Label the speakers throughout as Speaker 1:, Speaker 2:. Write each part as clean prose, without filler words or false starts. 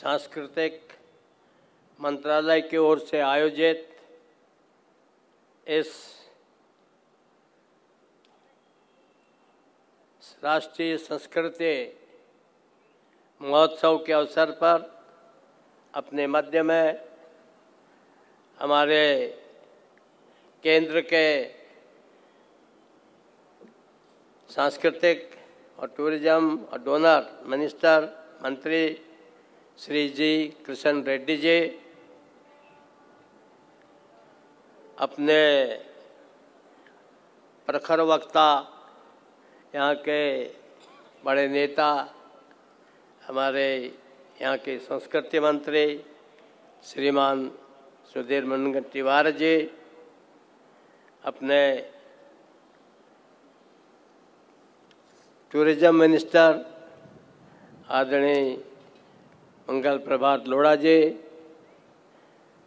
Speaker 1: सांस्कृतिक मंत्रालय की ओर से आयोजित इस राष्ट्रीय संस्कृति महोत्सव के अवसर पर अपने मध्य में हमारे केंद्र के सांस्कृतिक और टूरिज्म और डोनर मिनिस्टर मंत्री श्री जी किशन रेड्डी जी, अपने प्रखर वक्ता यहाँ के बड़े नेता हमारे यहाँ के संस्कृति मंत्री श्रीमान सुधीर मुनगंटीवार जी, अपने टूरिज्म मिनिस्टर आदरणीय मंगल प्रभात लोढ़ा जी,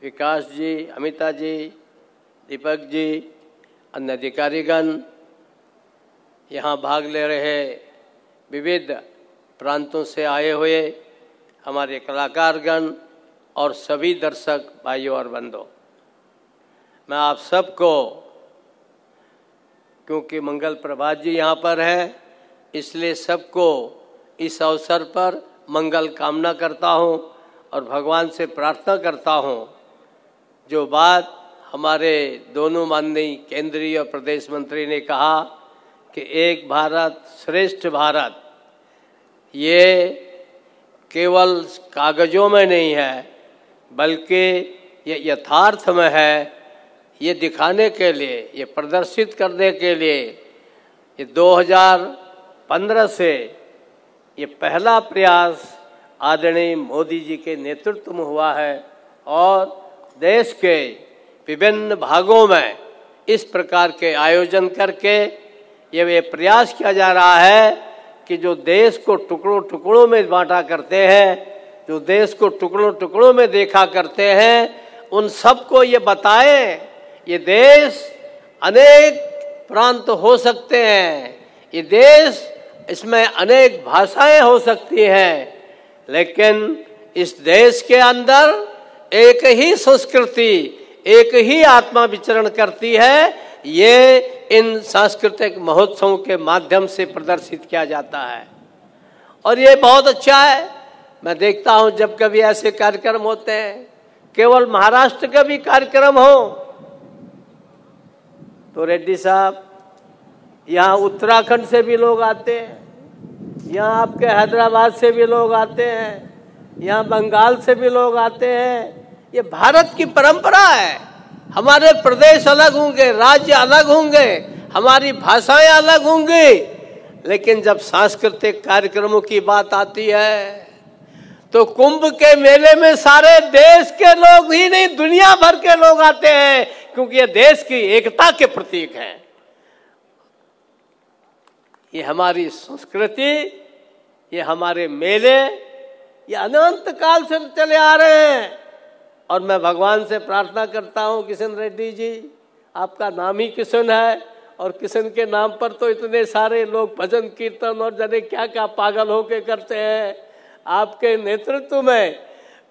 Speaker 1: विकास जी, अमिता जी, दीपक जी, अन्य अधिकारीगण, यहाँ भाग ले रहे विविध प्रांतों से आए हुए हमारे कलाकारगण और सभी दर्शक भाइयों और बंधुओं, मैं आप सबको, क्योंकि मंगल प्रभात जी यहाँ पर है, इसलिए सबको इस अवसर पर मंगल कामना करता हूँ और भगवान से प्रार्थना करता हूँ। जो बात हमारे दोनों माननीय केंद्रीय और प्रदेश मंत्री ने कहा कि एक भारत श्रेष्ठ भारत, ये केवल कागजों में नहीं है बल्कि ये यथार्थ में है। ये दिखाने के लिए, ये प्रदर्शित करने के लिए ये 2015 से ये पहला प्रयास आदरणीय मोदी जी के नेतृत्व में हुआ है और देश के विभिन्न भागों में इस प्रकार के आयोजन करके ये प्रयास किया जा रहा है कि जो देश को टुकड़ों टुकड़ों में बांटा करते हैं, जो देश को टुकड़ों टुकड़ों में देखा करते हैं, उन सबको ये बताएं ये देश अनेक प्रांत हो सकते हैं, ये देश इसमें अनेक भाषाएं हो सकती हैं, लेकिन इस देश के अंदर एक ही संस्कृति, एक ही आत्मा विचरण करती है। ये इन सांस्कृतिक महोत्सवों के माध्यम से प्रदर्शित किया जाता है और ये बहुत अच्छा है। मैं देखता हूं जब कभी ऐसे कार्यक्रम होते हैं, केवल महाराष्ट्र का भी कार्यक्रम हो तो रेड्डी साहब, यहाँ उत्तराखंड से भी लोग आते हैं, यहाँ आपके हैदराबाद से भी लोग आते हैं, यहाँ बंगाल से भी लोग आते हैं। ये भारत की परंपरा है। हमारे प्रदेश अलग होंगे, राज्य अलग होंगे, हमारी भाषाएं अलग होंगी, लेकिन जब सांस्कृतिक कार्यक्रमों की बात आती है तो कुंभ के मेले में सारे देश के लोग ही नहीं, दुनिया भर के लोग आते हैं, क्योंकि ये देश की एकता के प्रतीक हैं। ये हमारी संस्कृति, ये हमारे मेले, ये अनंत काल से चले आ रहे हैं और मैं भगवान से प्रार्थना करता हूँ, किशन रेड्डी जी, आपका नाम ही किशन है और किशन के नाम पर तो इतने सारे लोग भजन कीर्तन और जाने क्या क्या पागल होके करते हैं। आपके नेतृत्व में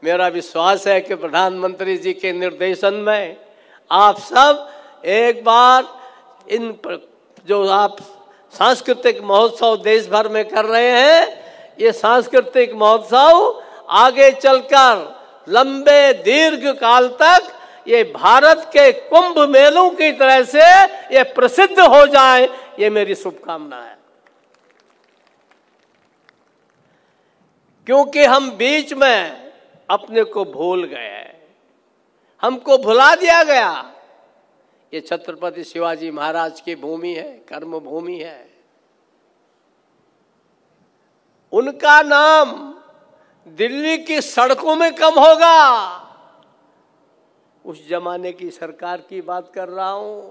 Speaker 1: मेरा विश्वास है कि प्रधानमंत्री जी के निर्देशन में आप सब एक बार इन जो आप सांस्कृतिक महोत्सव देश भर में कर रहे हैं, ये सांस्कृतिक महोत्सव आगे चलकर लंबे दीर्घ काल तक ये भारत के कुंभ मेलों की तरह से ये प्रसिद्ध हो जाए, ये मेरी शुभकामना है। क्योंकि हम बीच में अपने को भूल गए, हमको भुला दिया गया। ये छत्रपति शिवाजी महाराज की भूमि है, कर्म भूमि है। उनका नाम दिल्ली की सड़कों में कम होगा। उस जमाने की सरकार की बात कर रहा हूं,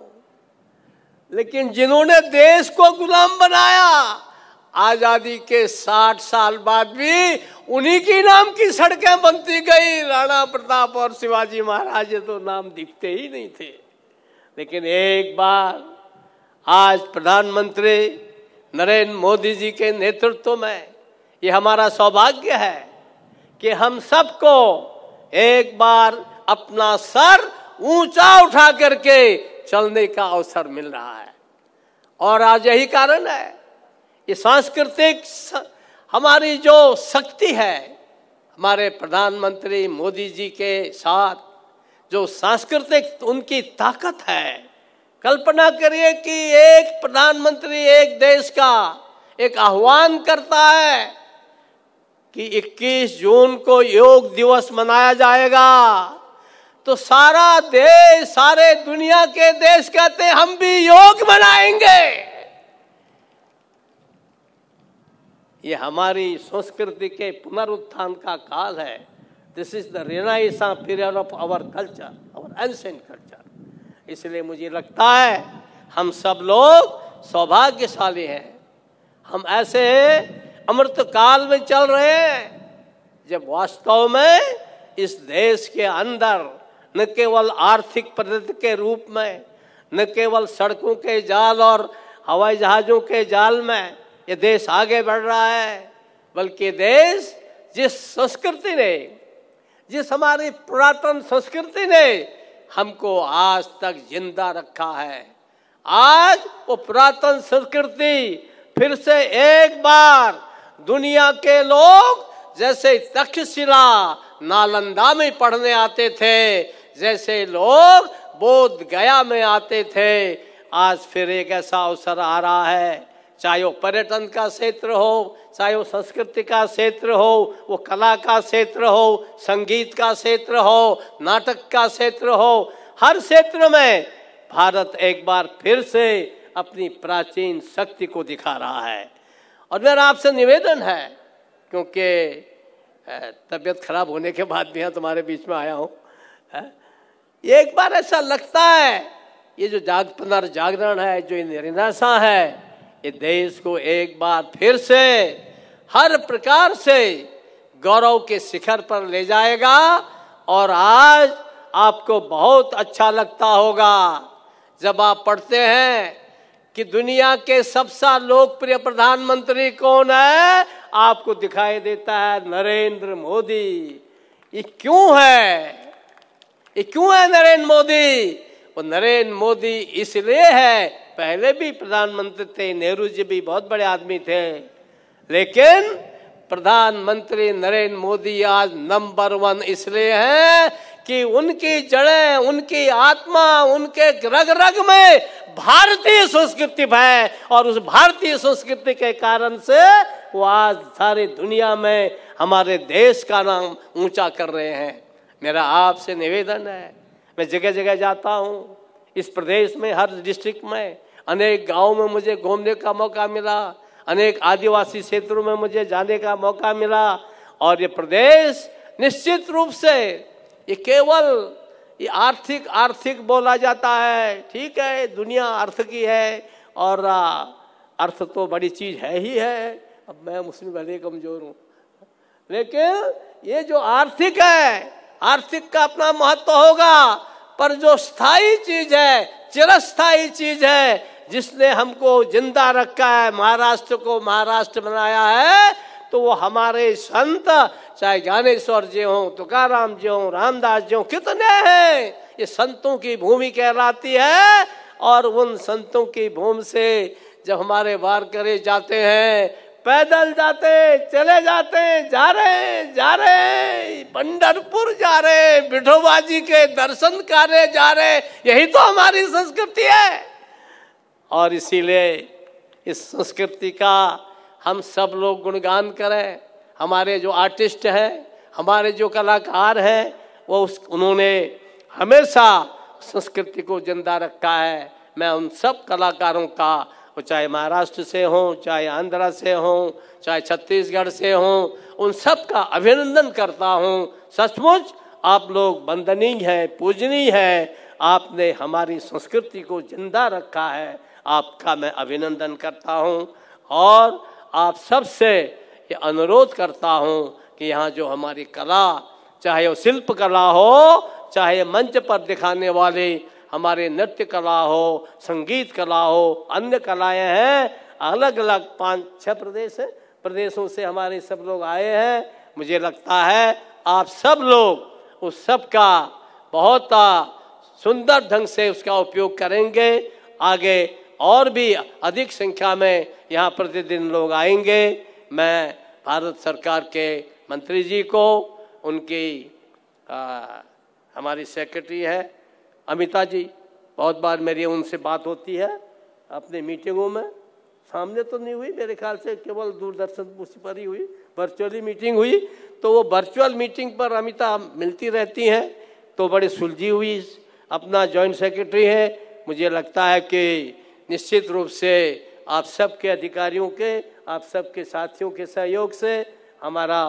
Speaker 1: लेकिन जिन्होंने देश को गुलाम बनाया, आजादी के 60 साल बाद भी उन्हीं की नाम की सड़कें बनती गई। राणा प्रताप और शिवाजी महाराज तो नाम दिखते ही नहीं थे। लेकिन एक बार आज प्रधानमंत्री नरेंद्र मोदी जी के नेतृत्व में ये हमारा सौभाग्य है कि हम सबको एक बार अपना सर ऊंचा उठा करके चलने का अवसर मिल रहा है। और आज यही कारण है, ये सांस्कृतिक हमारी जो शक्ति है, हमारे प्रधानमंत्री मोदी जी के साथ जो सांस्कृतिक उनकी ताकत है। कल्पना करिए कि एक प्रधानमंत्री एक देश का एक आह्वान करता है कि 21 जून को योग दिवस मनाया जाएगा, तो सारा देश, सारे दुनिया के देश कहते हैं हम भी योग मनाएंगे। ये हमारी संस्कृति के पुनरुत्थान का काल है। This is the renaissance period of our culture, our ancient culture. इसलिए मुझे लगता है हम सब लोग सौभाग्यशाली हैं। हम ऐसे अमृत काल में चल रहे हैं जब वास्तव में इस देश के अंदर न केवल आर्थिक प्रगति के रूप में, न केवल सड़कों के जाल और हवाई जहाजों के जाल में ये देश आगे बढ़ रहा है, बल्कि देश जिस संस्कृति ने, जिस हमारी पुरातन संस्कृति ने हमको आज तक जिंदा रखा है, आज वो पुरातन संस्कृति फिर से एक बार दुनिया के लोग जैसे तक्षशिला नालंदा में पढ़ने आते थे, जैसे लोग बोध गया में आते थे, आज फिर एक ऐसा अवसर आ रहा है। चाहे वो पर्यटन का क्षेत्र हो, चाहे वो संस्कृति का क्षेत्र हो, वो कला का क्षेत्र हो, संगीत का क्षेत्र हो, नाटक का क्षेत्र हो, हर क्षेत्र में भारत एक बार फिर से अपनी प्राचीन शक्ति को दिखा रहा है। और मेरा आपसे निवेदन है, क्योंकि तबीयत खराब होने के बाद भी यहाँ तुम्हारे बीच में आया हूँ, एक बार ऐसा लगता है ये जो पुनर्जागरण है, जो निराशा है, ये देश को एक बार फिर से हर प्रकार से गौरव के शिखर पर ले जाएगा। और आज आपको बहुत अच्छा लगता होगा जब आप पढ़ते हैं कि दुनिया के सबसे लोकप्रिय प्रधानमंत्री कौन है, आपको दिखाई देता है नरेंद्र मोदी। ये क्यों है? ये क्यों है नरेंद्र मोदी? वो नरेंद्र मोदी इसलिए है, पहले भी प्रधानमंत्री थे, नेहरू जी भी बहुत बड़े आदमी थे, लेकिन प्रधानमंत्री नरेंद्र मोदी आज नंबर 1 इसलिए है कि उनकी जड़ें, उनकी आत्मा, उनके रग रग में भारतीय संस्कृति है। और उस भारतीय संस्कृति के कारण से वो आज सारी दुनिया में हमारे देश का नाम ऊंचा कर रहे हैं। मेरा आपसे निवेदन है, मैं जगह जगह जाता हूँ इस प्रदेश में, हर डिस्ट्रिक्ट में, अनेक गांवों में मुझे घूमने का मौका मिला, अनेक आदिवासी क्षेत्रों में मुझे जाने का मौका मिला। और ये प्रदेश निश्चित रूप से ये केवल ये आर्थिक बोला जाता है, ठीक है, दुनिया अर्थ की है और अर्थ तो बड़ी चीज है ही है। अब मैं मुस्लिम भले कमजोर हूँ, लेकिन ये जो आर्थिक है, आर्थिक का अपना महत्व होगा, पर जो स्थायी चीज है, चिरस्थायी चीज है, जिसने हमको जिंदा रखा है, महाराष्ट्र को महाराष्ट्र बनाया है, तो वो हमारे संत, चाहे ज्ञानेश्वर जी हों, तुकाराम जी हों, रामदास जी हों, कितने हैं। ये संतों की भूमि कहलाती है। और उन संतों की भूमि से जब हमारे वारकरी जाते हैं, पैदल जाते, चले जाते, जा रहे पंढरपुर जा रहे, विठोबा जी के दर्शन करने जा रहे, यही तो हमारी संस्कृति है। और इसीलिए इस संस्कृति का हम सब लोग गुणगान करें। हमारे जो आर्टिस्ट हैं, हमारे जो कलाकार हैं, उन्होंने हमेशा संस्कृति को जिंदा रखा है। मैं उन सब कलाकारों का, वो चाहे महाराष्ट्र से हों, चाहे आंध्रा से हों, चाहे छत्तीसगढ़ से हों, उन सब का अभिनंदन करता हूँ। सचमुच आप लोग वंदनीय हैं, पूजनीय हैं, आपने हमारी संस्कृति को जिंदा रखा है, आपका मैं अभिनंदन करता हूँ। और आप सबसे ये अनुरोध करता हूँ कि यहाँ जो हमारी कला, चाहे वो शिल्प कला हो, चाहे मंच पर दिखाने वाले हमारे नृत्य कला हो, संगीत कला हो, अन्य कलाएं हैं, अलग अलग 5-6 प्रदेशों से हमारे सब लोग आए हैं। मुझे लगता है आप सब लोग उस सब का बहुत सुंदर ढंग से उसका उपयोग करेंगे। आगे और भी अधिक संख्या में यहाँ प्रतिदिन लोग आएंगे। मैं भारत सरकार के मंत्री जी को, उनकी हमारी सेक्रेटरी है अमिता जी, बहुत बार मेरी उनसे बात होती है अपने मीटिंगों में। सामने तो नहीं हुई, मेरे ख्याल से केवल दूरदर्शन पर ही हुई, वर्चुअली मीटिंग हुई। तो वो वर्चुअल मीटिंग पर अमिता मिलती रहती हैं, तो बड़ी सुलझी हुई अपना जॉइंट सेक्रेटरी है। मुझे लगता है कि निश्चित रूप से आप सबके अधिकारियों के, आप सबके साथियों के सहयोग से हमारा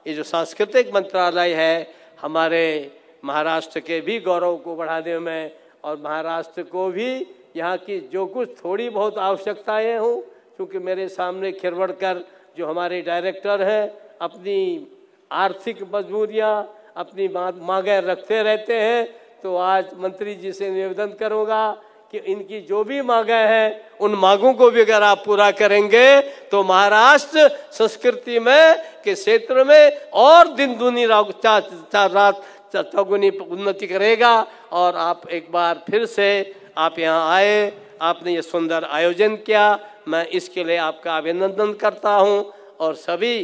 Speaker 1: ये जो सांस्कृतिक मंत्रालय है, हमारे महाराष्ट्र के भी गौरव को बढ़ाने में और महाराष्ट्र को भी यहाँ की जो कुछ थोड़ी बहुत आवश्यकताएं हों, क्योंकि मेरे सामने खिरवड़कर जो हमारे डायरेक्टर हैं अपनी आर्थिक मजबूरियाँ, अपनी मांगें रखते रहते हैं। तो आज मंत्री जी से निवेदन करूँगा कि इनकी जो भी मांगें हैं उन मांगों को भी अगर आप पूरा करेंगे तो महाराष्ट्र संस्कृति में के क्षेत्र में और दिन दूनी रात चौगुनी उन्नति करेगा। और आप एक बार फिर से आप यहाँ आए, आपने ये सुंदर आयोजन किया, मैं इसके लिए आपका अभिनंदन करता हूँ। और सभी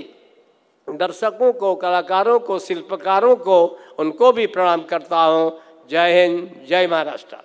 Speaker 1: दर्शकों को, कलाकारों को, शिल्पकारों को, उनको भी प्रणाम करता हूँ। जय हिंद, जय महाराष्ट्र।